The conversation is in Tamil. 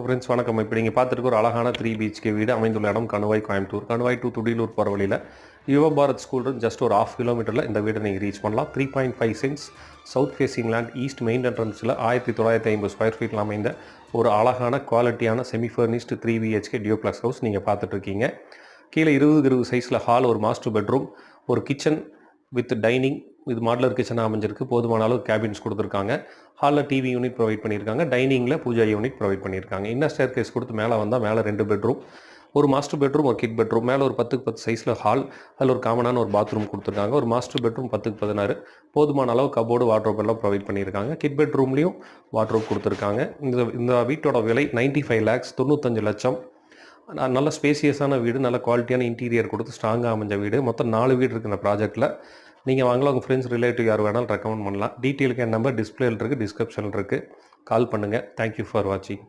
ஃப்ரெண்ட்ஸ் வணக்கம். இப்போ நீங்கள் பார்த்துருக்க ஒரு அழகான 3 BHK வீடு அமைந்துள்ள இடம் கணுவாய், கோயம்புத்தூர். கணுவாய் டு துடியலூர் போகிற வழியில் யுவபாரத் ஸ்கூல் ஜஸ்ட் ஒரு 1/2 கிலோமீட்டரில் இந்த வீடை நீங்கள் ரீச் பண்ணலாம். 3.5 cents south facing land, east main என்ட்ரன்ஸில் 1950 ஸ்கொயர் ஃபீட்டில் அமைந்த ஒரு அழகான குவாலிட்டியான semi furnished 3 BHK duplex house நீங்கள் பார்த்துட்ருக்கீங்க. கீழே 20 சைஸில் ஹால், ஒரு மாஸ்டர் பெட்ரூம், ஒரு கிச்சன் வித் டைனிங். இது மாடலர் கிச்சனாக அமைஞ்சிருக்கு. போதுமான அளவு கேபின்ஸ் கொடுத்துருக்காங்க. ஹாலில் டிவி யூனிட் ப்ரொவைட் பண்ணியிருக்காங்க. டைனிங்கில் பூஜா யூனிட் ப்ரொவைட் பண்ணியிருக்காங்க. இன்னர் ஸ்டேர் கேஸ் கொடுத்து மேலே வந்தால் மேலே 2 பெட்ரூம், ஒரு மாஸ்டர் பெட்ரூம், ஒரு கிட் பெட்ரூம். மேலே ஒரு 10x10 சைஸில் ஹால், அதில் ஒரு காமனான ஒரு பாத்ரூம் கொடுத்துருக்காங்க. ஒரு மாஸ்டர் பெட்ரூம் 10x16, போதுமான அளவு கபோர்டு, வாட்ரோப் எல்லாம் ப்ரொவைட் பண்ணியிருக்காங்க. கிட் பெட்ரூம்லேயும் வாட்ரோப் கொடுத்துருக்காங்க. இந்த வீட்டோட விலை 95 lakhs, 95 லட்சம். நல்ல ஸ்பேசியஸான வீடு, நல்ல குவாலிட்டியான இன்டீரியர் கொடுத்து ஸ்ட்ராங்காக அமைஞ்ச வீடு. மொத்தம் 4 வீடு இருக்குது இந்த ப்ராஜெக்ட்டில். நீங்கள் வாங்கலாம். உங்கள் ஃப்ரெண்ட்ஸ், ரிலேட்டிவ் யார் வேணாலும் ரெக்கமெண்ட் பண்ணலாம். டீட்டெயிலுக்கு என் நம்பர் டிஸ்பிளேயில் இருக்குது, டிஸ்கிரிப்ஷனில் இருக்குது. கால் பண்ணுங்கள். தேங்க்யூ ஃபார் வாட்சிங்.